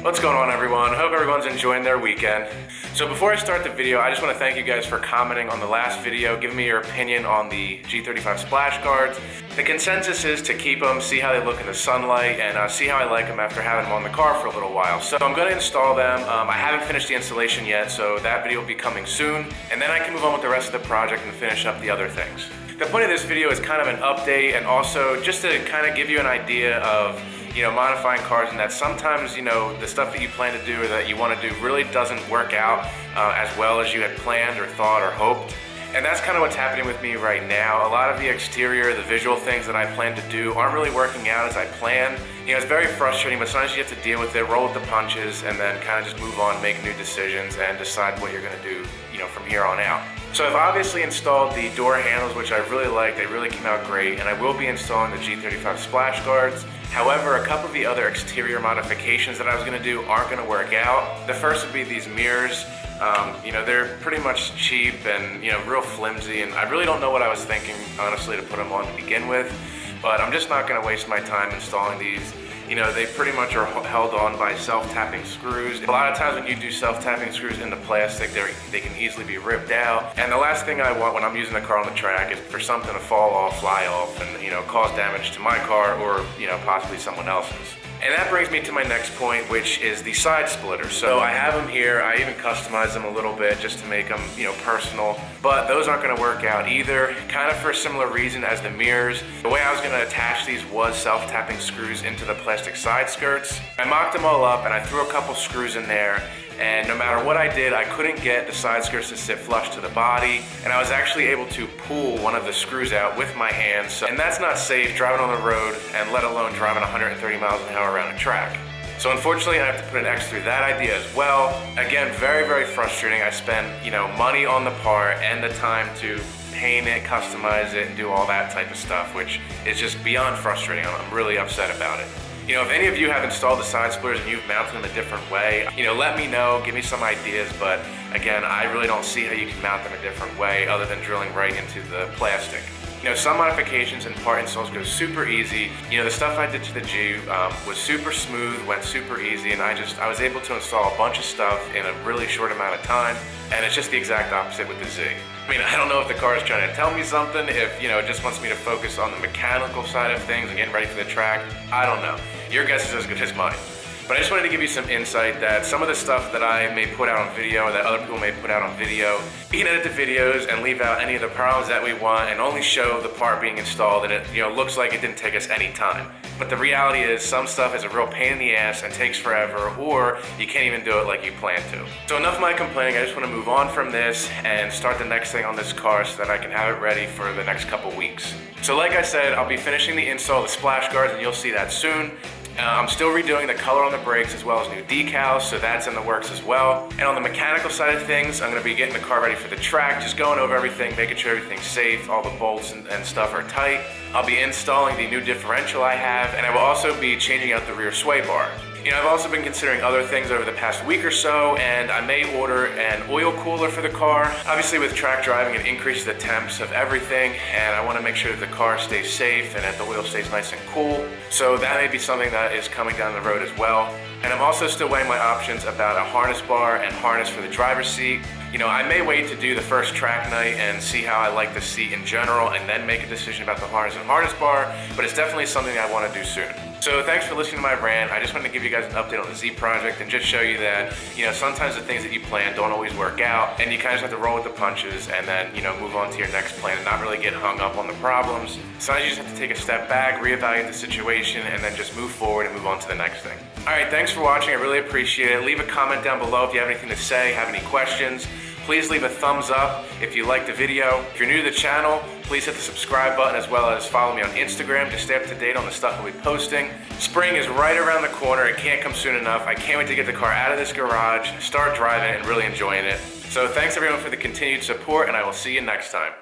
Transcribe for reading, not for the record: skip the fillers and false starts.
What's going on, everyone? Hope everyone's enjoying their weekend. So before I start the video, I just want to thank you guys for commenting on the last video, giving me your opinion on the G35 splash guards. The consensus is to keep them, see how they look in the sunlight, and see how I like them after having them on the car for a little while. So I'm going to install them. I haven't finished the installation yet, so that video will be coming soon, and then I can move on with the rest of the project and finish up the other things. The point of this video is kind of an update and also just to kind of give you an idea of modifying cars, and that sometimes, the stuff that you plan to do or that you want to do really doesn't work out as well as you had planned or thought or hoped. And that's kind of what's happening with me right now. A lot of the exterior, the visual things that I plan to do aren't really working out as I planned. It's very frustrating, but sometimes you have to deal with it, roll with the punches, and then kind of just move on, make new decisions, and decide what you're going to do, from here on out. So I've obviously installed the door handles, which I really like. They really came out great, and I will be installing the G35 splash guards. However, a couple of the other exterior modifications that I was going to do aren't going to work out. The first would be these mirrors. They're pretty much cheap and, real flimsy, and I really don't know what I was thinking, honestly, to put them on to begin with, but I'm just not going to waste my time installing these. They pretty much are held on by self-tapping screws. A lot of times when you do self-tapping screws into plastic, they can easily be ripped out. And the last thing I want when I'm using the car on the track is for something to fall off, fly off, and cause damage to my car or possibly someone else's. And that brings me to my next point, which is the side splitters. So I have them here. I even customized them a little bit just to make them, personal. But those aren't going to work out either, kind of for a similar reason as the mirrors. The way I was going to attach these was self-tapping screws into the plastic side skirts. I mocked them all up and I threw a couple screws in there. And no matter what I did, I couldn't get the side skirts to sit flush to the body, and I was actually able to pull one of the screws out with my hands, and that's not safe driving on the road, and let alone driving 130 miles an hour around a track. So unfortunately, I have to put an X through that idea as well. Again, very, very frustrating. I spent, money on the part and the time to paint it, customize it, and do all that type of stuff, which is just beyond frustrating. I'm really upset about it. If any of you have installed the side splitters and you've mounted them a different way, let me know, give me some ideas, but again, I really don't see how you can mount them a different way other than drilling right into the plastic. Some modifications and part installs go super easy. The stuff I did to the G was super smooth, went super easy, and I was able to install a bunch of stuff in a really short amount of time, and it's just the exact opposite with the Z. I don't know if the car is trying to tell me something, if, it just wants me to focus on the mechanical side of things and getting ready for the track. I don't know. Your guess is as good as mine. But I just wanted to give you some insight that some of the stuff that I may put out on video or that other people may put out on video, we can edit the videos and leave out any of the problems that we want and only show the part being installed, and it looks like it didn't take us any time. But the reality is some stuff is a real pain in the ass and takes forever, or you can't even do it like you plan to. So enough of my complaining. I just want to move on from this and start the next thing on this car so that I can have it ready for the next couple weeks. So like I said, I'll be finishing the install of the splash guards, and you'll see that soon. I'm still redoing the color on the brakes as well as new decals, so that's in the works as well. And on the mechanical side of things, I'm going to be getting the car ready for the track, just going over everything, making sure everything's safe, all the bolts and stuff are tight. I'll be installing the new differential I have, and I will also be changing out the rear sway bar. I've also been considering other things over the past week or so, and I may order an oil cooler for the car. Obviously with track driving, it increases the temps of everything, and I want to make sure that the car stays safe and that the oil stays nice and cool. So that may be something that is coming down the road as well. And I'm also still weighing my options about a harness bar and harness for the driver's seat. I may wait to do the first track night and see how I like the seat in general and then make a decision about the harness and harness bar, but it's definitely something I want to do soon. So thanks for listening to my rant. I just wanted to give you guys an update on the Z project and just show you that, sometimes the things that you plan don't always work out, and you kind of just have to roll with the punches and then, move on to your next plan and not really get hung up on the problems. Sometimes you just have to take a step back, reevaluate the situation, and then just move forward and move on to the next thing. All right, thanks for watching. I really appreciate it. Leave a comment down below if you have anything to say, have any questions. Please leave a thumbs up if you liked the video. If you're new to the channel, please hit the subscribe button as well as follow me on Instagram to stay up to date on the stuff I'll be posting. Spring is right around the corner. It can't come soon enough. I can't wait to get the car out of this garage, start driving it, and really enjoying it. So thanks everyone for the continued support, and I will see you next time.